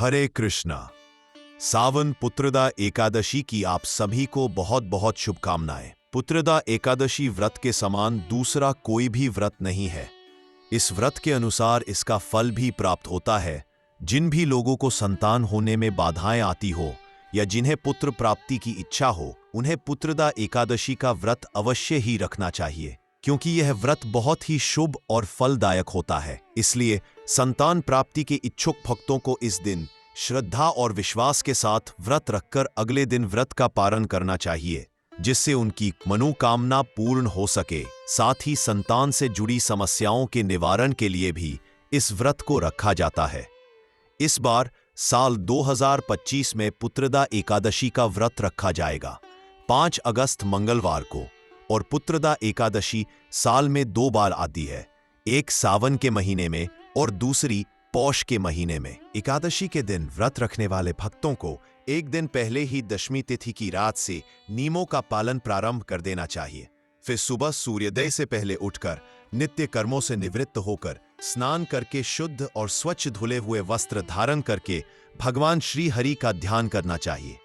हरे कृष्णा। सावन पुत्रदा एकादशी की आप सभी को बहुत बहुत शुभकामनाएं। पुत्रदा एकादशी व्रत के समान दूसरा कोई भी व्रत नहीं है। इस व्रत के अनुसार इसका फल भी प्राप्त होता है। जिन भी लोगों को संतान होने में बाधाएं आती हो या जिन्हें पुत्र प्राप्ति की इच्छा हो, उन्हें पुत्रदा एकादशी का व्रत अवश्य ही रखना चाहिए, क्योंकि यह व्रत बहुत ही शुभ और फलदायक होता है। इसलिए संतान प्राप्ति के इच्छुक भक्तों को इस दिन श्रद्धा और विश्वास के साथ व्रत रखकर अगले दिन व्रत का पालन करना चाहिए, जिससे उनकी मनोकामना पूर्ण हो सके। साथ ही संतान से जुड़ी समस्याओं के निवारण के लिए भी इस व्रत को रखा जाता है। इस बार साल 2025 में पुत्रदा एकादशी का व्रत रखा जाएगा 5 अगस्त मंगलवार को, और पुत्रदा एकादशी साल में 2 बार आती है, एक सावन के महीने में और दूसरी पौष के महीने में। एकादशी के दिन व्रत रखने वाले भक्तों को एक दिन पहले ही दशमी तिथि की रात से नियमों का पालन प्रारंभ कर देना चाहिए। फिर सुबह सूर्योदय से पहले उठकर नित्य कर्मों से निवृत्त होकर स्नान करके शुद्ध और स्वच्छ धुले हुए वस्त्र धारण करके भगवान श्री हरि का ध्यान करना चाहिए।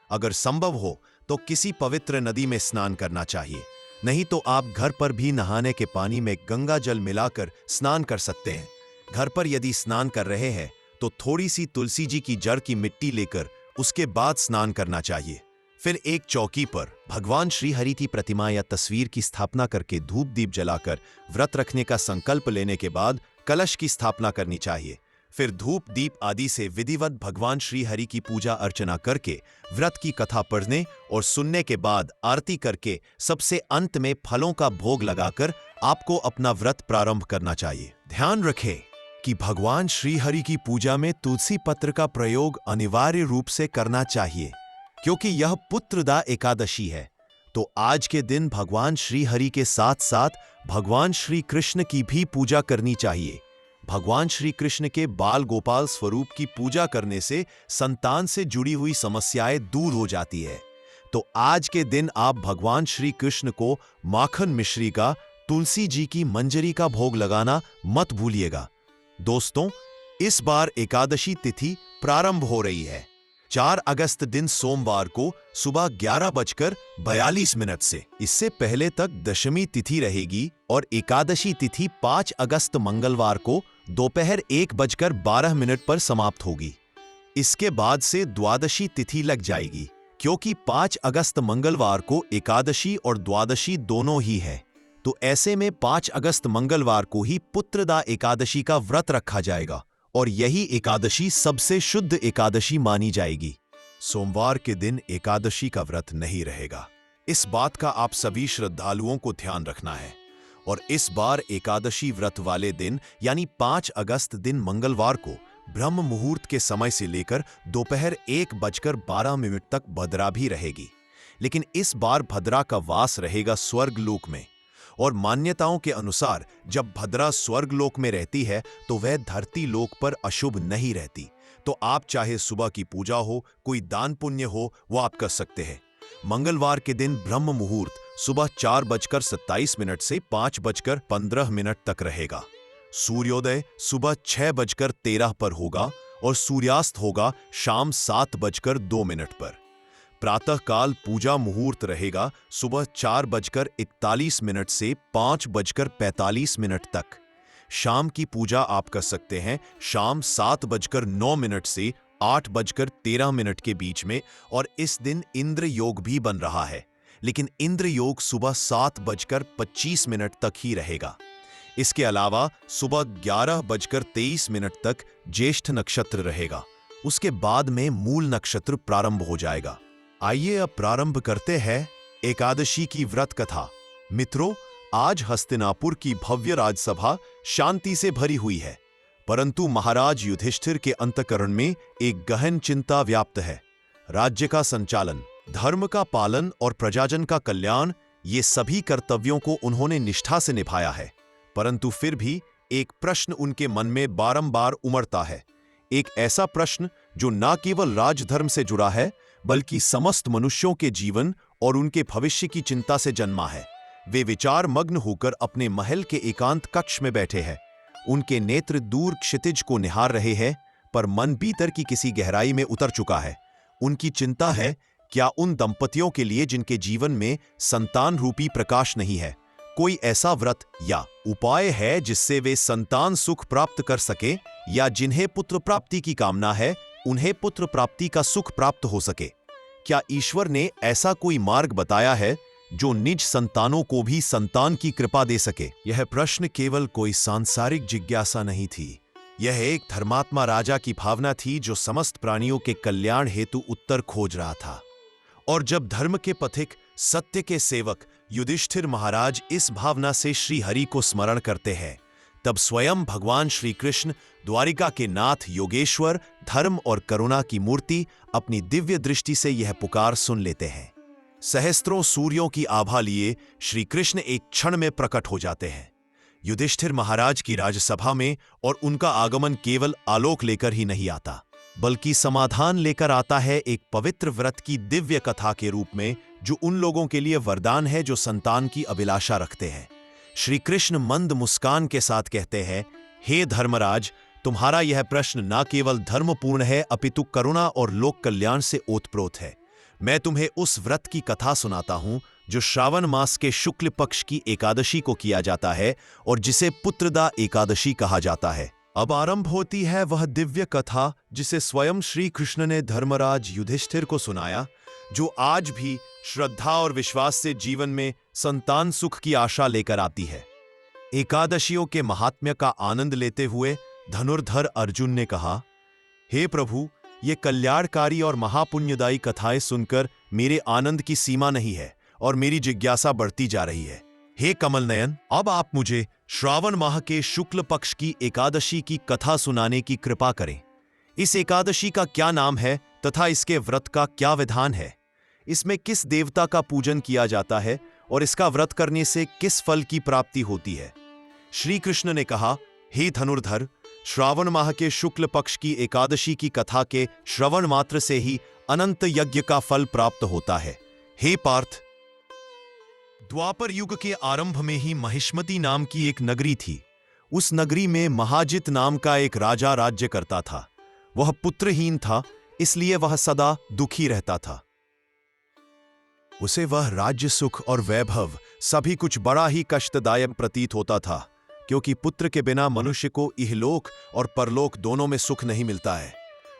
अगर संभव हो तो किसी पवित्र नदी में स्नान करना चाहिए, नहीं तो आप घर पर भी नहाने के पानी में गंगा जल मिलाकर स्नान कर सकते हैं। घर पर यदि स्नान कर रहे हैं तो थोड़ी सी तुलसी जी की जड़ की मिट्टी लेकर उसके बाद स्नान करना चाहिए। फिर एक चौकी पर भगवान श्री हरि की प्रतिमा या तस्वीर की स्थापना करके धूप दीप जलाकर व्रत रखने का संकल्प लेने के बाद कलश की स्थापना करनी चाहिए। फिर धूप दीप आदि से विधिवत भगवान श्री हरि की पूजा अर्चना करके व्रत की कथा पढ़ने और सुनने के बाद आरती करके सबसे अंत में फलों का भोग लगाकर आपको अपना व्रत प्रारंभ करना चाहिए। ध्यान रखें कि भगवान श्री हरि की पूजा में तुलसी पत्र का प्रयोग अनिवार्य रूप से करना चाहिए, क्योंकि यह पुत्रदा एकादशी है। तो आज के दिन भगवान श्री हरि के साथ साथ भगवान श्री कृष्ण की भी पूजा करनी चाहिए। भगवान श्री कृष्ण के बाल गोपाल स्वरूप की पूजा करने से संतान से जुड़ी हुई समस्याएं दूर हो जाती है। तो आज के दिन आप भगवान श्री कृष्ण को माखन मिश्री का, तुलसी जी की मंजरी का भोग लगाना मत भूलिएगा। दोस्तों, इस बार एकादशी तिथि प्रारंभ हो रही है 4 अगस्त दिन सोमवार को सुबह 11:42 से। इससे पहले तक दशमी तिथि रहेगी और एकादशी तिथि 5 अगस्त मंगलवार को दोपहर 1:12 पर समाप्त होगी। इसके बाद से द्वादशी तिथि लग जाएगी, क्योंकि 5 अगस्त मंगलवार को एकादशी और द्वादशी दोनों ही है। तो ऐसे में 5 अगस्त मंगलवार को ही पुत्रदा एकादशी का व्रत रखा जाएगा और यही एकादशी सबसे शुद्ध एकादशी मानी जाएगी। सोमवार के दिन एकादशी का व्रत नहीं रहेगा। इस बात का आप सभी श्रद्धालुओं को ध्यान रखना है। और इस बार एकादशी व्रत वाले दिन यानी 5 अगस्त दिन मंगलवार को ब्रह्म मुहूर्त के समय से लेकर दोपहर 1:12 तक भद्रा भी रहेगी। लेकिन इस बार भद्रा का वास रहेगा स्वर्ग लोक में, और मान्यताओं के अनुसार जब भद्रा स्वर्ग लोक में रहती है तो वह धरती लोक पर अशुभ नहीं रहती। तो आप चाहे सुबह की पूजा हो, कोई दान पुण्य हो, वो आप कर सकते हैं। मंगलवार के दिन ब्रह्म मुहूर्त सुबह 4:27 से 5:15 तक रहेगा। सूर्योदय सुबह 6:13 पर होगा और सूर्यास्त होगा शाम 7:02 पर। प्रातः काल पूजा मुहूर्त रहेगा सुबह 4:41 से 5:45 तक। शाम की पूजा आप कर सकते हैं शाम 7:09 से 8:13 के बीच में, और इस दिन इंद्र योग भी बन रहा है, लेकिन इंद्र योग सुबह 7:25 तक ही रहेगा। इसके अलावा सुबह 11:23 तक ज्येष्ठ नक्षत्र रहेगा। उसके बाद में मूल नक्षत्र प्रारंभ हो जाएगा। आइए अब प्रारंभ करते हैं एकादशी की व्रत कथा। मित्रों, आज हस्तिनापुर की भव्य राजसभा शांति से भरी हुई है, परंतु महाराज युधिष्ठिर के अंतःकरण में एक गहन चिंता व्याप्त है। राज्य का संचालन, धर्म का पालन और प्रजाजन का कल्याण, ये सभी कर्तव्यों को उन्होंने निष्ठा से निभाया है। परंतु फिर भी एक प्रश्न उनके मन में बारंबार उमड़ता है। एक ऐसा प्रश्न जो न केवल राजधर्म से जुड़ा है, बल्कि समस्त मनुष्यों के जीवन और उनके भविष्य की चिंता से जन्मा है। वे विचार मग्न होकर अपने महल के एकांत कक्ष में बैठे हैं। उनके नेत्र दूर क्षितिज को निहार रहे हैं, पर मन भीतर की किसी गहराई में उतर चुका है। उनकी चिंता है, क्या उन दंपतियों के लिए जिनके जीवन में संतान रूपी प्रकाश नहीं है, कोई ऐसा व्रत या उपाय है जिससे वे संतान सुख प्राप्त कर सके, या जिन्हें पुत्र प्राप्ति की कामना है उन्हें पुत्र प्राप्ति का सुख प्राप्त हो सके। क्या ईश्वर ने ऐसा कोई मार्ग बताया है जो निज संतानों को भी संतान की कृपा दे सके? यह प्रश्न केवल कोई सांसारिक जिज्ञासा नहीं थी, यह एक धर्मात्मा राजा की भावना थी जो समस्त प्राणियों के कल्याण हेतु उत्तर खोज रहा था। और जब धर्म के पथिक, सत्य के सेवक युधिष्ठिर महाराज इस भावना से श्री हरि को स्मरण करते हैं, तब स्वयं भगवान श्री कृष्ण, द्वारिका के नाथ योगेश्वर, धर्म और करुणा की मूर्ति, अपनी दिव्य दृष्टि से यह पुकार सुन लेते हैं। सहस्त्रों सूर्यों की आभा लिए श्री कृष्ण एक क्षण में प्रकट हो जाते हैं युधिष्ठिर महाराज की राजसभा में, और उनका आगमन केवल आलोक लेकर ही नहीं आता, बल्कि समाधान लेकर आता है एक पवित्र व्रत की दिव्य कथा के रूप में, जो उन लोगों के लिए वरदान है जो संतान की अभिलाषा रखते हैं। श्री कृष्ण मंद मुस्कान के साथ कहते हैं, हे धर्मराज, तुम्हारा यह प्रश्न न केवल धर्मपूर्ण है अपितु करुणा और लोक कल्याण से ओतप्रोत है। मैं तुम्हें उस व्रत की कथा सुनाता हूं जो श्रावण मास के शुक्ल पक्ष की एकादशी को किया जाता है और जिसे पुत्रदा एकादशी कहा जाता है। अब आरंभ होती है वह दिव्य कथा जिसे स्वयं श्री कृष्ण ने धर्मराज युधिष्ठिर को सुनाया, जो आज भी श्रद्धा और विश्वास से जीवन में संतान सुख की आशा लेकर आती है। एकादशियों के महात्म्य का आनंद लेते हुए धनुर्धर अर्जुन ने कहा, हे प्रभु, ये कल्याणकारी और महापुण्यदायी कथाएं सुनकर मेरे आनंद की सीमा नहीं है और मेरी जिज्ञासा बढ़ती जा रही है। हे कमल नयन, अब आप मुझे श्रावण माह के शुक्ल पक्ष की एकादशी की कथा सुनाने की कृपा करें। इस एकादशी का क्या नाम है तथा इसके व्रत का क्या विधान है? इसमें किस देवता का पूजन किया जाता है और इसका व्रत करने से किस फल की प्राप्ति होती है? श्री कृष्ण ने कहा, हे धनुर्धर, श्रावण माह के शुक्ल पक्ष की एकादशी की कथा के श्रवण मात्र से ही अनंत यज्ञ का फल प्राप्त होता है। हे पार्थ, द्वापर युग के आरंभ में ही महिष्मती नाम की एक नगरी थी। उस नगरी में महाजित नाम का एक राजा राज्य करता था। वह पुत्रहीन था, इसलिए वह सदा दुखी रहता था। उसे वह राज्य सुख और वैभव सभी कुछ बड़ा ही कष्टदायक प्रतीत होता था, क्योंकि पुत्र के बिना मनुष्य को इहलोक और परलोक दोनों में सुख नहीं मिलता है।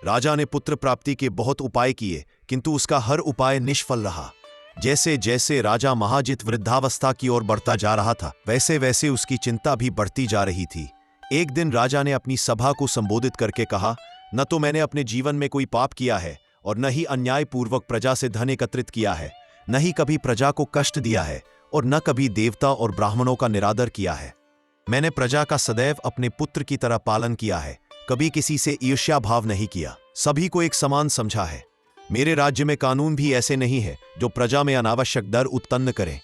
राजा ने पुत्र प्राप्ति के बहुत उपाय किए, किंतु उसका हर उपाय निष्फल रहा। जैसे जैसे राजा महाजित वृद्धावस्था की ओर बढ़ता जा रहा था, वैसे वैसे उसकी चिंता भी बढ़ती जा रही थी। एक दिन राजा ने अपनी सभा को संबोधित करके कहा, न तो मैंने अपने जीवन में कोई पाप किया है और न ही अन्यायपूर्वक प्रजा से धन एकत्रित किया है, न ही कभी प्रजा को कष्ट दिया है और न कभी देवता और ब्राह्मणों का निरादर किया है। मैंने प्रजा का सदैव अपने पुत्र की तरह पालन किया है, कभी किसी से ईर्ष्या भाव नहीं किया, सभी को एक समान समझा है। मेरे राज्य में कानून भी ऐसे नहीं है जो प्रजा में अनावश्यक डर उत्पन्न करें।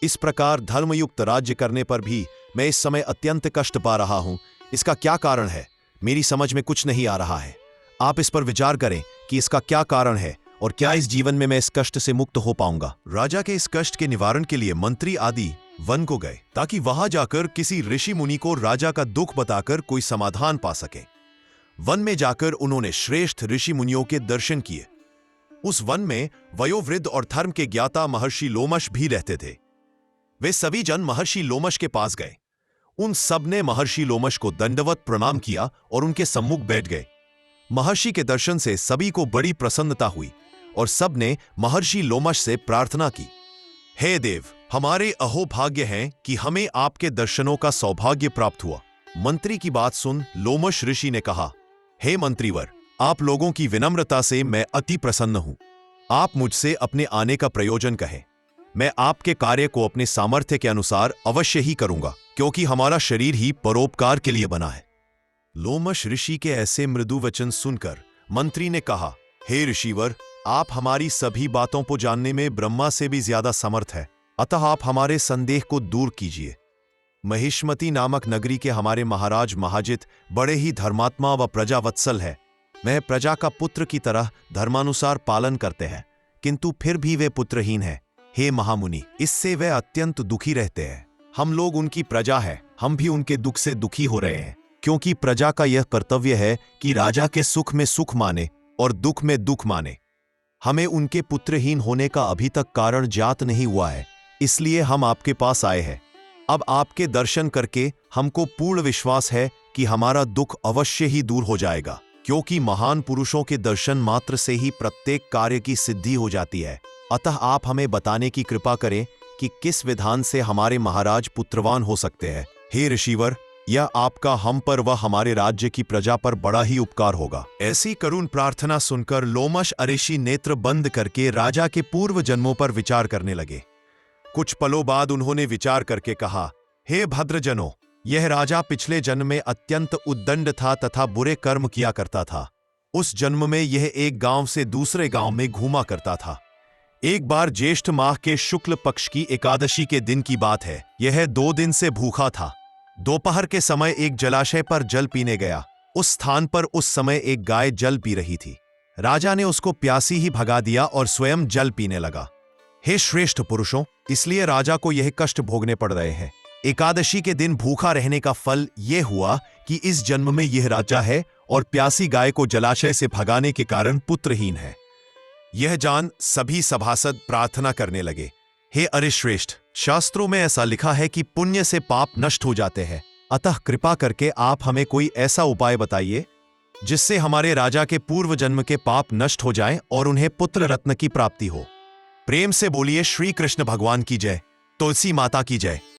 इस प्रकार धर्मयुक्त राज्य करने पर भी मैं इस समय अत्यंत कष्ट पा रहा हूं। इसका क्या कारण है? मेरी समझ में कुछ नहीं आ रहा है। आप इस पर विचार करें कि इसका क्या कारण है और क्या इस जीवन में मैं इस कष्ट से मुक्त हो पाऊंगा। राजा के इस कष्ट के निवारण के लिए मंत्री आदि वन को गए, ताकि वहां जाकर किसी ऋषि मुनि को राजा का दुख बताकर कोई समाधान पा सके। वन में जाकर उन्होंने श्रेष्ठ ऋषि मुनियों के दर्शन किए। उस वन में वयोवृद्ध और धर्म के ज्ञाता महर्षि लोमश भी रहते थे। वे सभी जन महर्षि लोमश के पास गए। उन सब ने महर्षि लोमश को दंडवत प्रणाम किया और उनके सम्मुख बैठ गए। महर्षि के दर्शन से सभी को बड़ी प्रसन्नता हुई और सब ने महर्षि लोमश से प्रार्थना की, हे देव, हमारे अहोभाग्य हैं कि हमें आपके दर्शनों का सौभाग्य प्राप्त हुआ। मंत्री की बात सुन लोमश ऋषि ने कहा, हे मंत्रीवर, आप लोगों की विनम्रता से मैं अति प्रसन्न हूं। आप मुझसे अपने आने का प्रयोजन कहें। मैं आपके कार्य को अपने सामर्थ्य के अनुसार अवश्य ही करूंगा, क्योंकि हमारा शरीर ही परोपकार के लिए बना है। लोमश ऋषि के ऐसे मृदु वचन सुनकर मंत्री ने कहा, हे ऋषिवर, आप हमारी सभी बातों को जानने में ब्रह्मा से भी ज्यादा समर्थ है, अतः आप हमारे संदेह को दूर कीजिए। महिष्मती नामक नगरी के हमारे महाराज महाजित बड़े ही धर्मात्मा व प्रजावत्सल है। वह प्रजा का पुत्र की तरह धर्मानुसार पालन करते हैं, किंतु फिर भी वे पुत्रहीन हैं। हे महामुनि, इससे वे अत्यंत दुखी रहते हैं। हम लोग उनकी प्रजा है, हम भी उनके दुख से दुखी हो रहे हैं, क्योंकि प्रजा का यह कर्तव्य है कि राजा के सुख में सुख माने और दुख में दुख माने। हमें उनके पुत्रहीन होने का अभी तक कारण ज्ञात नहीं हुआ है, इसलिए हम आपके पास आए हैं। अब आपके दर्शन करके हमको पूर्ण विश्वास है कि हमारा दुख अवश्य ही दूर हो जाएगा, क्योंकि महान पुरुषों के दर्शन मात्र से ही प्रत्येक कार्य की सिद्धि हो जाती है। अतः आप हमें बताने की कृपा करें कि किस विधान से हमारे महाराज पुत्रवान हो सकते हैं। हे ऋषिवर, यह आपका हम पर व हमारे राज्य की प्रजा पर बड़ा ही उपकार होगा। ऐसी करुण प्रार्थना सुनकर लोमश ऋषि नेत्र बंद करके राजा के पूर्व जन्मों पर विचार करने लगे। कुछ पलों बाद उन्होंने विचार करके कहा, हे भद्रजनों, यह राजा पिछले जन्म में अत्यंत उद्दंड था तथा बुरे कर्म किया करता था। उस जन्म में यह एक गांव से दूसरे गांव में घूमा करता था। एक बार ज्येष्ठ माह के शुक्ल पक्ष की एकादशी के दिन की बात है। यह 2 दिन से भूखा था। दोपहर के समय एक जलाशय पर जल पीने गया। उस स्थान पर उस समय एक गाय जल पी रही थी। राजा ने उसको प्यासी ही भगा दिया और स्वयं जल पीने लगा। हे श्रेष्ठ पुरुषों, इसलिए राजा को यह कष्ट भोगने पड़ रहे हैं। एकादशी के दिन भूखा रहने का फल यह हुआ कि इस जन्म में यह राजा है और प्यासी गाय को जलाशय से भगाने के कारण पुत्रहीन है। यह जान सभी सभासद प्रार्थना करने लगे, हे अरिश्रेष्ठ, शास्त्रों में ऐसा लिखा है कि पुण्य से पाप नष्ट हो जाते हैं। अतः कृपा करके आप हमें कोई ऐसा उपाय बताइए जिससे हमारे राजा के पूर्व जन्म के पाप नष्ट हो जाएं और उन्हें पुत्र रत्न की प्राप्ति हो। प्रेम से बोलिए श्री कृष्ण भगवान की जय, तुलसी माता की जय।